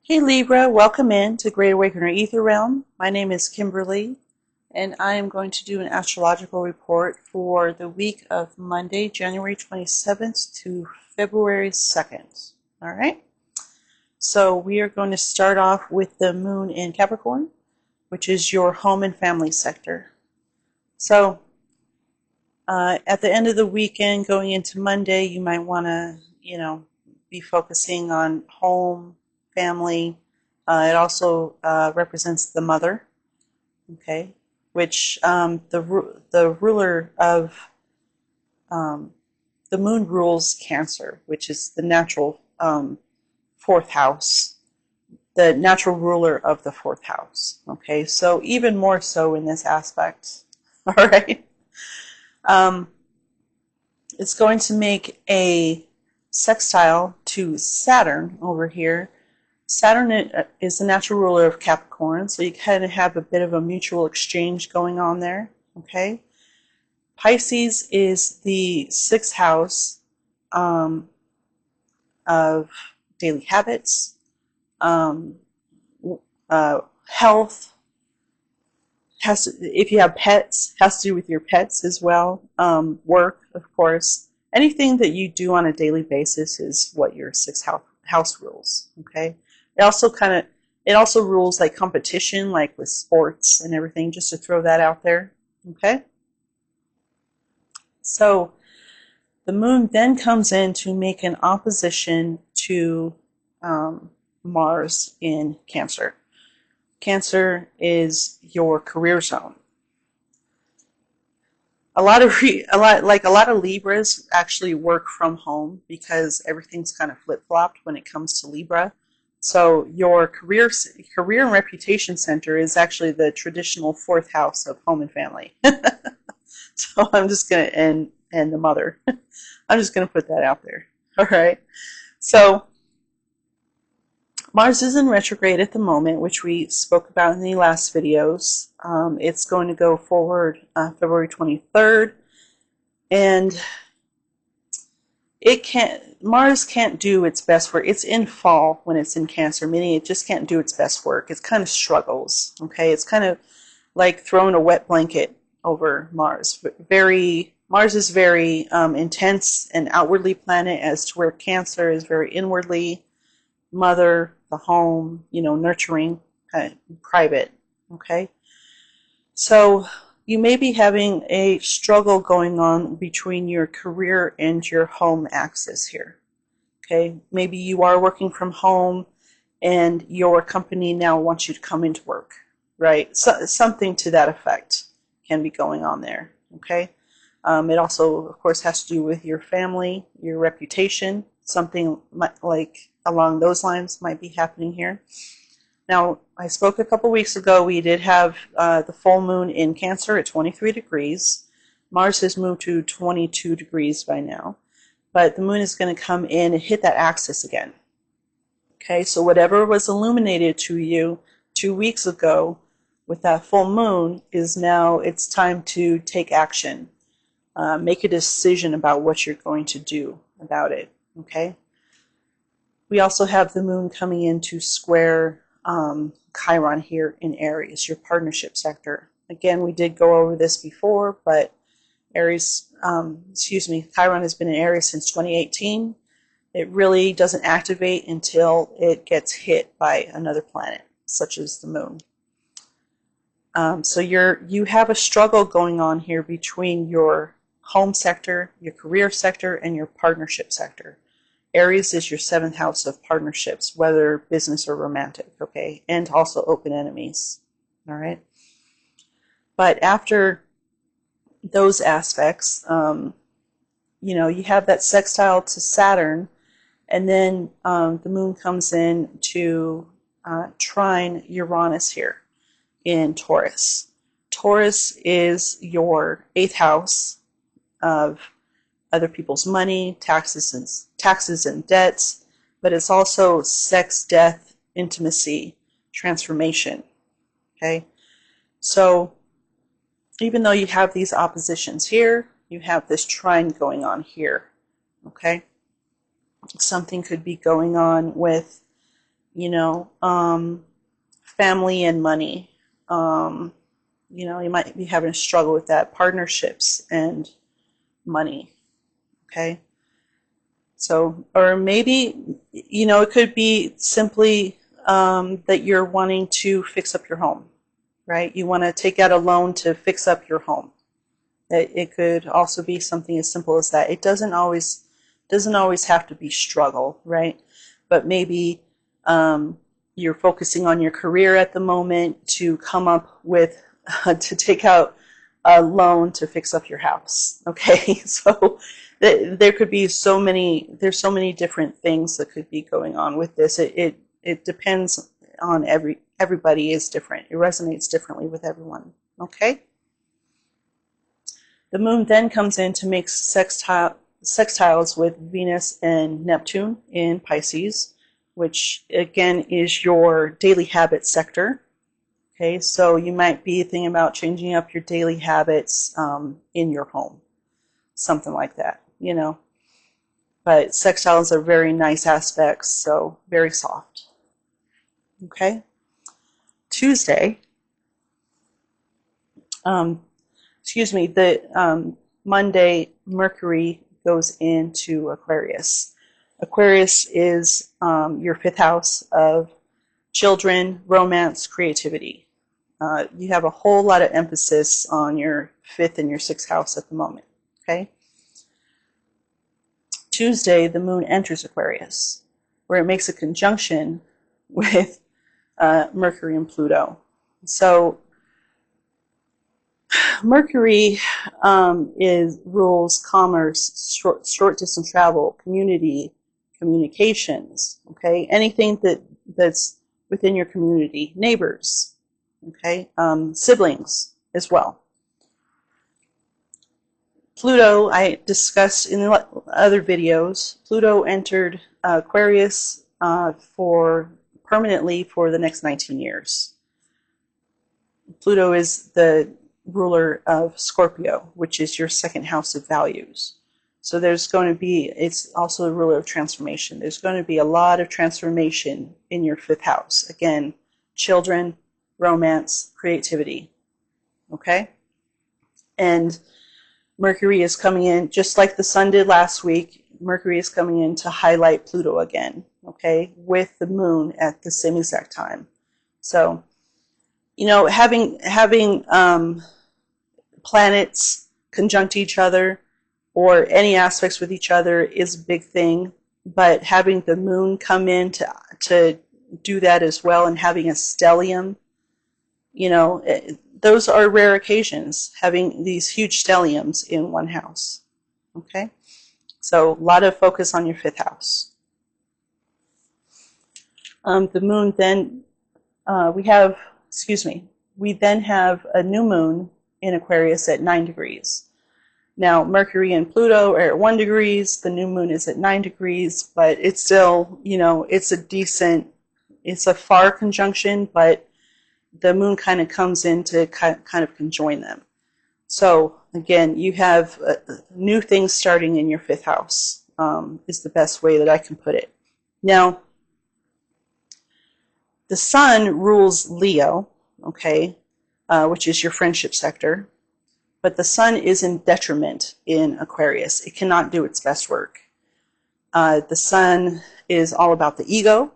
Hey Libra, welcome in to Great Awakener Ether Realm. My name is Kimberly, and I am going to do an astrological report for the week of Monday, January 27th to February 2nd. All right, so we are going to start off with the moon in Capricorn, which is your home and family sector. So at the end of the weekend, going into Monday, you might want to, be focusing on home, family. It also represents the mother, okay, which the ruler of the moon rules Cancer, which is the natural fourth house, the natural ruler of the fourth house. Okay, so even more so in this aspect. All right. It's going to make a sextile to Saturn over here. Saturn is the natural ruler of Capricorn, so you kind of have a bit of a mutual exchange going on there, okay? Pisces is the sixth house of daily habits, health, if you have pets, has to do with your pets as well, work, of course. Anything that you do on a daily basis is what your sixth house rules, okay? It also rules like competition, like with sports and everything, just to throw that out there, okay? So the moon then comes in to make an opposition to Mars in Cancer. Cancer is your career zone. A lot of Libras actually work from home because everything's kind of flip-flopped when it comes to Libra. So your career and reputation center is actually the traditional fourth house of home and family. So I'm just gonna and the mother. I'm just gonna put that out there. All right. So Mars is in retrograde at the moment, which we spoke about in the last videos. It's going to go forward February 23rd, and Mars can't do its best work. It's in fall when it's in Cancer, meaning it just can't do its best work. It kind of struggles, okay? It's kind of like throwing a wet blanket over Mars. Mars is very intense and outwardly planet, as to where Cancer is very inwardly, mother, the home, nurturing, kind of private, okay? So you may be having a struggle going on between your career and your home axis here, okay? Maybe you are working from home and your company now wants you to come into work, right? So, something to that effect can be going on there, okay? It also, of course, has to do with your family, your reputation. Something like along those lines might be happening here. Now, I spoke a couple weeks ago. We did have the full moon in Cancer at 23 degrees. Mars has moved to 22 degrees by now. But the moon is going to come in and hit that axis again. Okay, so whatever was illuminated to you 2 weeks ago with that full moon is now, it's time to take action. Make a decision about what you're going to do about it. Okay. We also have the moon coming in to square Chiron here in Aries, your partnership sector. Again, we did go over this before, but Chiron has been in Aries since 2018. It really doesn't activate until it gets hit by another planet, such as the moon. So you have a struggle going on here between your home sector, your career sector, and your partnership sector. Aries is your seventh house of partnerships, whether business or romantic, okay? And also open enemies, all right? But after those aspects, you have that sextile to Saturn, and then the moon comes in to trine Uranus here in Taurus. Taurus is your eighth house of other people's money, taxes and debts, but it's also sex, death, intimacy, transformation, okay? So even though you have these oppositions here, you have this trine going on here, okay? Something could be going on with, you know, family and money. You know, you might be having a struggle with that. Partnerships and money. Okay. So, or maybe, you know, it could be simply that you're wanting to fix up your home, right? You want to take out a loan to fix up your home. It could also be something as simple as that. It doesn't always have to be struggle, right? But maybe you're focusing on your career at the moment to come up with to take out a loan to fix up your house. Okay, so there could be there's so many different things that could be going on with this. It depends on everybody is different. It resonates differently with everyone. Okay. The moon then comes in to make sextiles with Venus and Neptune in Pisces, which again is your daily habit sector. Okay, so you might be thinking about changing up your daily habits in your home, something like that, you know. But sextiles are very nice aspects, so very soft. Okay. Tuesday, Monday, Mercury goes into Aquarius. Aquarius is your fifth house of children, romance, creativity. You have a whole lot of emphasis on your fifth and your sixth house at the moment. Okay. Tuesday, the moon enters Aquarius, where it makes a conjunction with Mercury and Pluto. So Mercury rules commerce, short distance travel, community, communications. Okay, anything that's within your community, neighbors. Okay, siblings as well. Pluto, I discussed in other videos. Pluto entered Aquarius permanently for the next 19 years. Pluto is the ruler of Scorpio, which is your second house of values. So it's also the ruler of transformation. There's going to be a lot of transformation in your fifth house. Again, children, romance, creativity. Okay? And Mercury is coming in, just like the sun did last week. Mercury is coming in to highlight Pluto again, okay, with the moon at the same exact time. So, you know, having planets conjunct each other or any aspects with each other is a big thing, but having the moon come in to do that as well, and having a stellium, you know, those are rare occasions, having these huge stelliums in one house. Okay, so a lot of focus on your fifth house. The moon then, we then have a new moon in Aquarius at 9 degrees. Now, Mercury and Pluto are at 1 degree, the new moon is at 9 degrees, but it's still, you know, it's a far conjunction, but the moon kind of comes in to kind of conjoin them. So, again, you have new things starting in your fifth house, is the best way that I can put it. Now, the sun rules Leo, okay, which is your friendship sector, but the sun is in detriment in Aquarius. It cannot do its best work. The sun is all about the ego,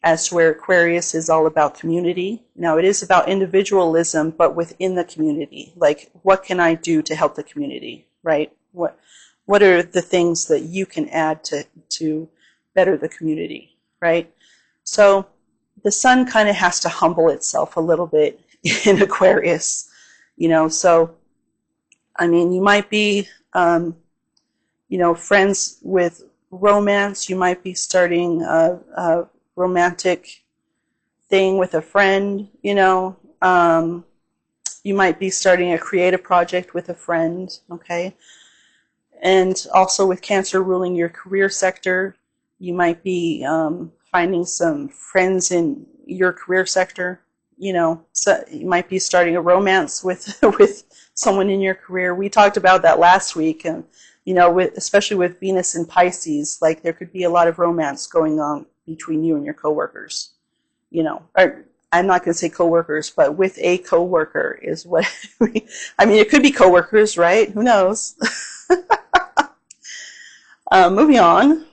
as to where Aquarius is all about community. Now, it is about individualism, but within the community. Like, what can I do to help the community, right? What are the things that you can add to better the community, right? So the sun kind of has to humble itself a little bit in Aquarius, you know. So, I mean, you might be, you know, friends with romance. You might be starting a romantic thing with a friend, you know. You might be starting a creative project with a friend, okay? And also with Cancer ruling your career sector, you might be finding some friends in your career sector, you know. So you might be starting a romance with with someone in your career. We talked about that last week, and you know, especially with Venus and Pisces, like there could be a lot of romance going on between you and your coworkers, or I'm not going to say coworkers, but with a coworker is what I mean, it could be coworkers, right? Who knows? Moving on.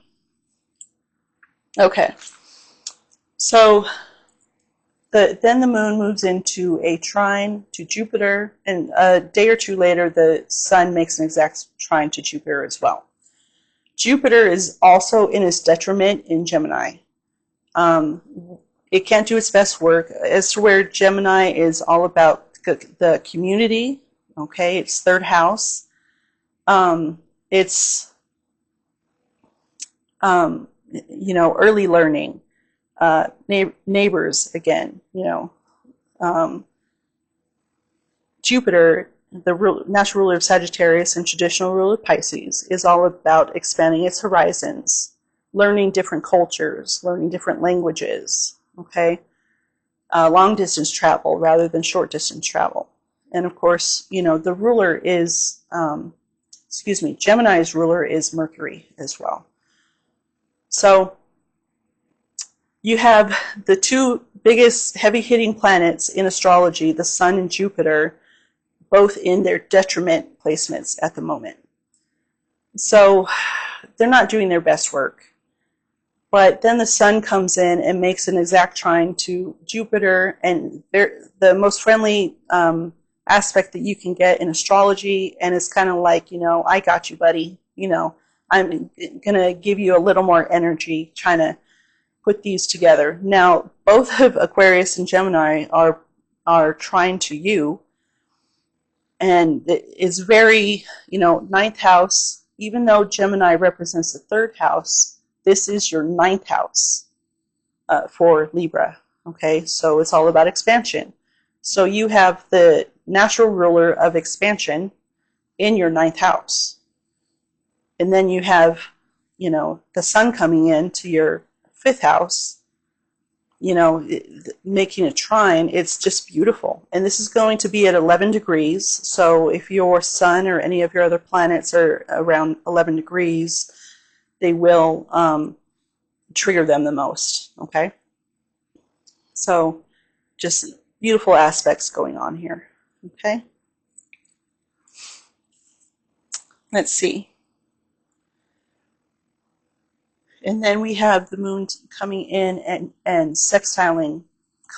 Okay. So then the moon moves into a trine to Jupiter, and a day or two later, the sun makes an exact trine to Jupiter as well. Jupiter is also in its detriment in Gemini. It can't do its best work, as to where Gemini is all about the community. Okay, it's third house. It's early learning, neighbors again. Jupiter, the natural ruler of Sagittarius and traditional ruler of Pisces, is all about expanding its horizons, learning different cultures, learning different languages. Okay, long distance travel rather than short distance travel. And of course, the ruler is, Gemini's ruler is Mercury as well. So you have the two biggest heavy-hitting planets in astrology, the Sun and Jupiter, both in their detriment placements at the moment. So they're not doing their best work. But then the Sun comes in and makes an exact trine to Jupiter, and they're the most friendly aspect that you can get in astrology, and it's kind of like, I got you, buddy. I'm going to give you a little more energy trying to put these together. Now, both of Aquarius and Gemini are trine to you, and it's very, ninth house, even though Gemini represents the third house, this is your ninth house for Libra. Okay, so it's all about expansion. So you have the natural ruler of expansion in your ninth house. And then you have, the Sun coming into your fifth house, making a trine. It's just beautiful. And this is going to be at 11 degrees. So if your Sun or any of your other planets are around 11 degrees, they will trigger them the most. Okay? So just beautiful aspects going on here. Okay? Let's see. And then we have the moon coming in and sextiling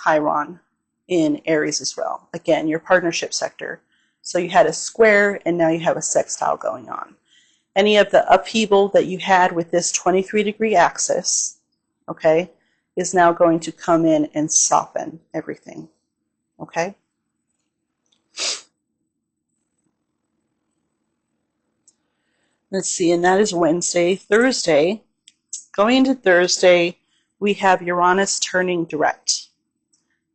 Chiron in Aries as well. Again, your partnership sector. So you had a square, and now you have a sextile going on. Any of the upheaval that you had with this 23-degree axis, okay, is now going to come in and soften everything. Okay? Let's see, and that is Wednesday. Thursday. Going into Thursday, we have Uranus turning direct.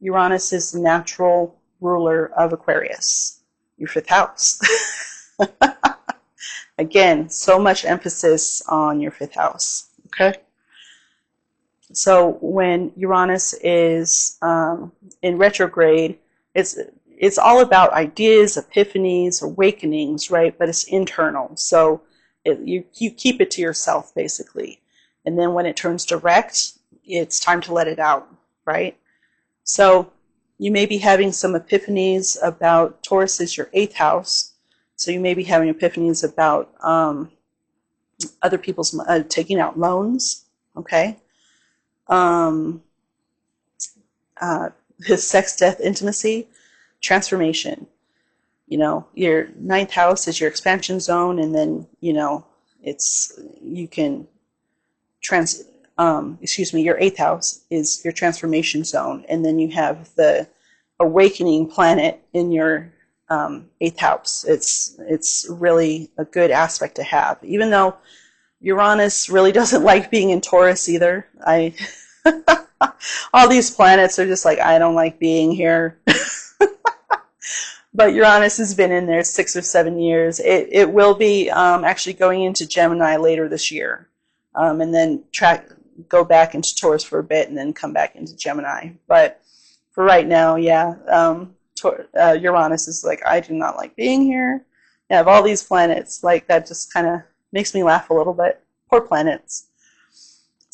Uranus is the natural ruler of Aquarius, your fifth house. Again, so much emphasis on your fifth house. Okay? So when Uranus is in retrograde, it's all about ideas, epiphanies, awakenings, right? But it's internal. So you keep it to yourself, basically. And then when it turns direct, it's time to let it out, right? So you may be having some epiphanies about, Taurus is your eighth house. So you may be having epiphanies about other people's taking out loans, okay? His sex, death, intimacy, transformation. Your ninth house is your expansion zone, and then, you can your eighth house is your transformation zone, and then you have the awakening planet in your eighth house. It's really a good aspect to have, even though Uranus really doesn't like being in Taurus either. All these planets are just like, I don't like being here. But Uranus has been in there 6 or 7 years. It will be actually going into Gemini later this year, and then go back into Taurus for a bit, and then come back into Gemini. But for right now, yeah, Uranus is like, I do not like being here. I have all these planets, like that just kind of makes me laugh a little bit. Poor planets.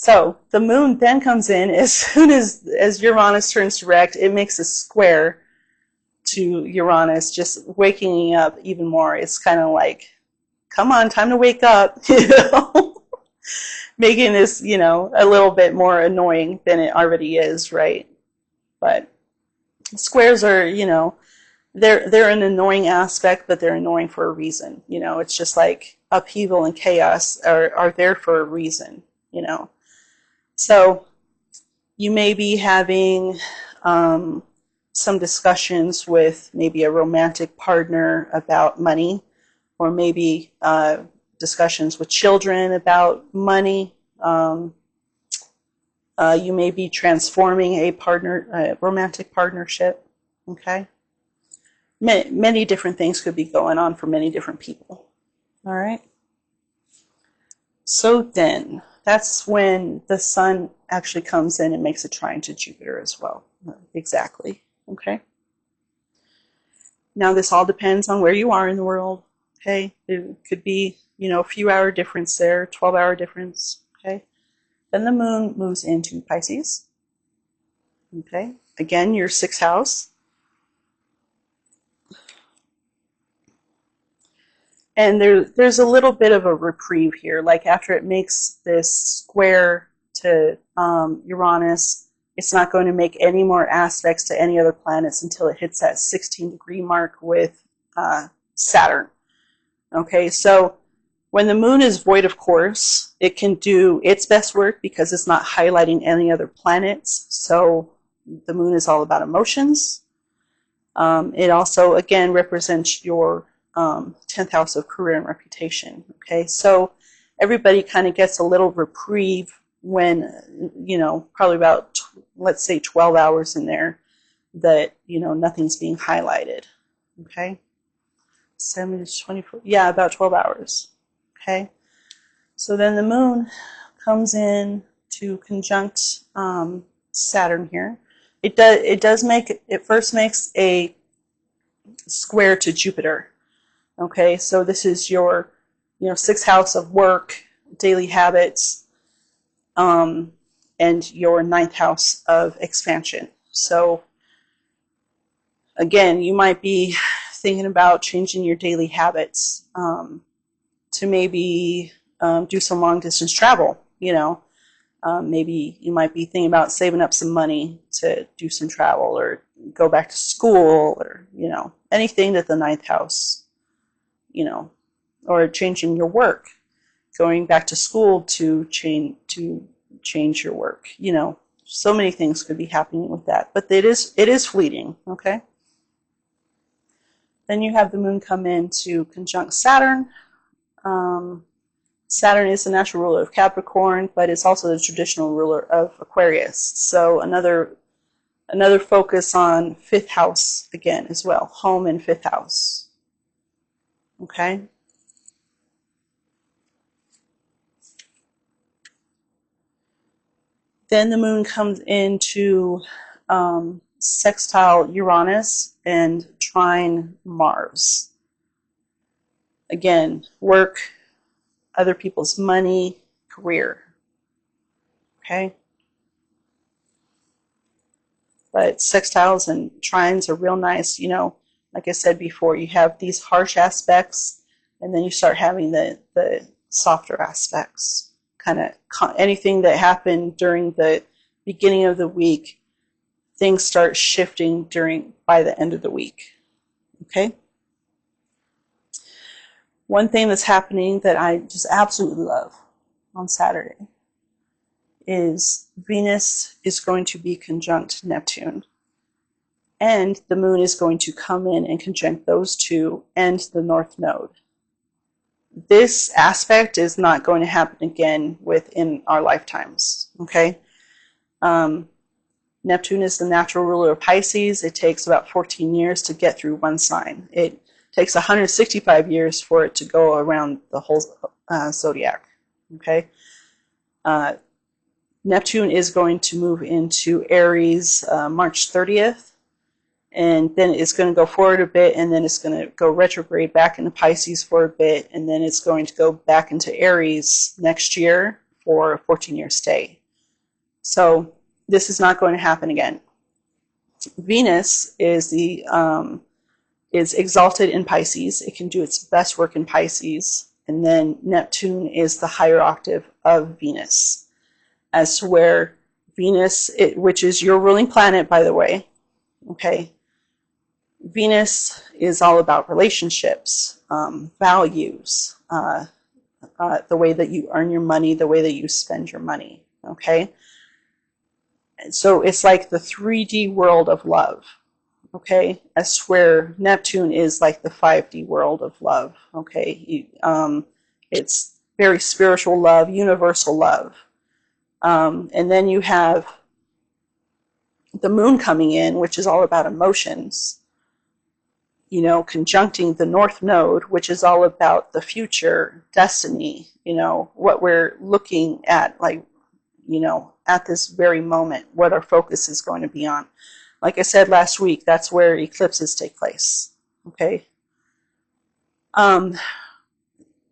So the moon then comes in as soon as Uranus turns direct. It makes a square to Uranus, just waking me up even more. It's kind of like, come on, time to wake up, making this, a little bit more annoying than it already is, right? But squares are, they're an annoying aspect, but they're annoying for a reason. It's just like upheaval and chaos are there for a reason, So you may be having some discussions with maybe a romantic partner about money, or maybe discussions with children about money. You may be transforming a romantic partnership. Okay, many different things could be going on for many different people. All right. So then, that's when the sun actually comes in and makes a trine to Jupiter as well. Exactly. Okay. Now, this all depends on where you are in the world. Okay, it could be, a few hour difference there, 12-hour difference. Okay, then the moon moves into Pisces. Okay, again, your sixth house. And there's a little bit of a reprieve here. Like after it makes this square to Uranus, it's not going to make any more aspects to any other planets until it hits that 16-degree mark with Saturn. Okay, so when the moon is void of course, it can do its best work because it's not highlighting any other planets. So the moon is all about emotions. It also, again, represents your 10th house of career and reputation. Okay, so everybody kind of gets a little reprieve when, probably about, let's say 12 hours in there that, nothing's being highlighted. Okay, 7 to 24, yeah, about 12 hours. Okay, so then the moon comes in to conjunct Saturn here. It first makes a square to Jupiter. Okay, so this is your, sixth house of work, daily habits, and your ninth house of expansion. So again, you might be thinking about changing your daily habits to maybe do some long distance travel. Maybe you might be thinking about saving up some money to do some travel, or go back to school, or anything that the ninth house, or changing your work, going back to school to change your work. So many things could be happening with that, but it is fleeting. Okay. Then you have the moon come in to conjunct Saturn. Saturn is the natural ruler of Capricorn, but it's also the traditional ruler of Aquarius. So another focus on fifth house again as well, home and fifth house. Okay. Then the moon comes into sextile Uranus and trine Mars. Again, work, other people's money, career. Okay? But sextiles and trines are real nice. Like I said before, you have these harsh aspects, and then you start having the softer aspects. Kind of anything that happened during the beginning of the week, things start shifting by the end of the week. Okay? One thing that's happening that I just absolutely love on Saturday is Venus is going to be conjunct Neptune, and the moon is going to come in and conjunct those two and the North Node. This aspect is not going to happen again within our lifetimes. Okay? Neptune is the natural ruler of Pisces. It takes about 14 years to get through one sign. It takes 165 years for it to go around the whole zodiac. Okay? Neptune is going to move into Aries March 30th, and then it's going to go forward a bit, and then it's going to go retrograde back into Pisces for a bit, and then it's going to go back into Aries next year for a 14-year stay. So this is not going to happen again. Venus is is exalted in Pisces. It can do its best work in Pisces. And then Neptune is the higher octave of Venus, as to where Venus, which is your ruling planet, by the way, okay? Venus is all about relationships, values, the way that you earn your money, the way that you spend your money, okay? So it's like the 3D world of love, okay? As where Neptune is like the 5D world of love, okay? It's very spiritual love, universal love. And then you have the moon coming in, which is all about emotions, you know, conjuncting the North Node, which is all about the future, destiny, you know, what we're looking at, like, you know, at this very moment, what our focus is going to be on. Like I said last week, that's where eclipses take place, okay?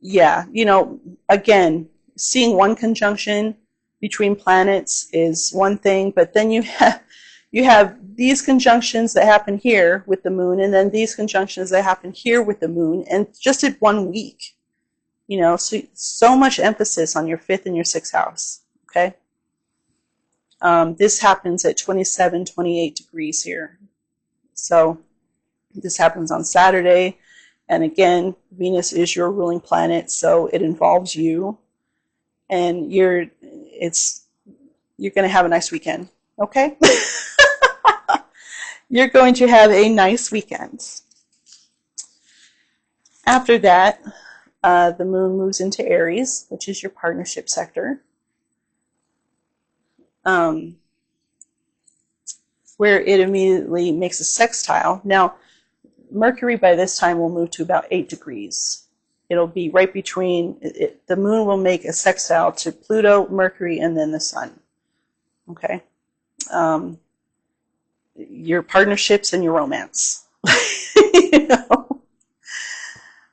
Yeah, you know, again, seeing one conjunction between planets is one thing, but then you have these conjunctions that happen here with the moon, and then these conjunctions that happen here with the moon, and just in 1 week, you know, so much emphasis on your 5th and your 6th house, okay? This happens at 27, 28 degrees here. So this happens on Saturday. And again, Venus is your ruling planet, so it involves you. And you're going to have a nice weekend, okay? You're going to have a nice weekend. After that, the moon moves into Aries, which is your partnership sector. Where it immediately makes a sextile. Now, Mercury by this time will move to about 8 degrees. It'll be right between, the moon will make a sextile to Pluto, Mercury, and then the sun. Okay? Your partnerships and your romance. You know?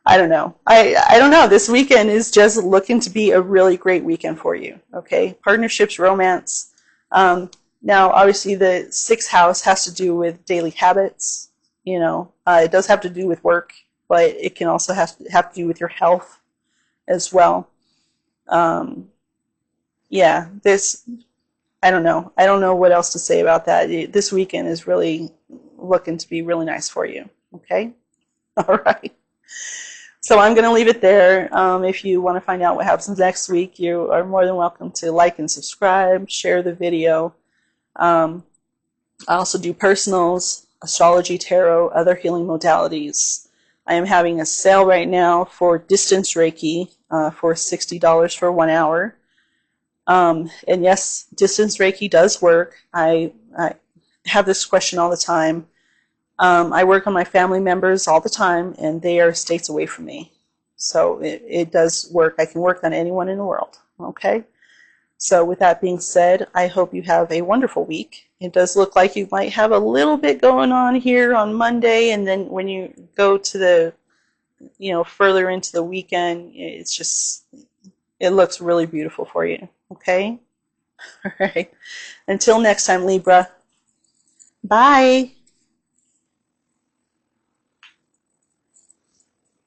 I don't know. I don't know. This weekend is just looking to be a really great weekend for you. Okay? Partnerships, romance. Now, obviously, the 6th house has to do with daily habits. You know, it does have to do with work, but it can also have to do with your health as well. Yeah, I don't know. I don't know what else to say about that. This weekend is really looking to be really nice for you. Okay? All right. So I'm going to leave it there. If you want to find out what happens next week, you are more than welcome to like and subscribe, share the video. I also do personals, astrology, tarot, other healing modalities. I am having a sale right now for distance Reiki for $60 for 1 hour. And yes, distance Reiki does work. I have this question all the time. I work on my family members all the time, and they are states away from me. So it does work. I can work on anyone in the world. Okay? So with that being said, I hope you have a wonderful week. It does look like you might have a little bit going on here on Monday, and then when you go to the, you know, further into the weekend, it's just, it looks really beautiful for you. Okay? All right. Until next time, Libra. Bye.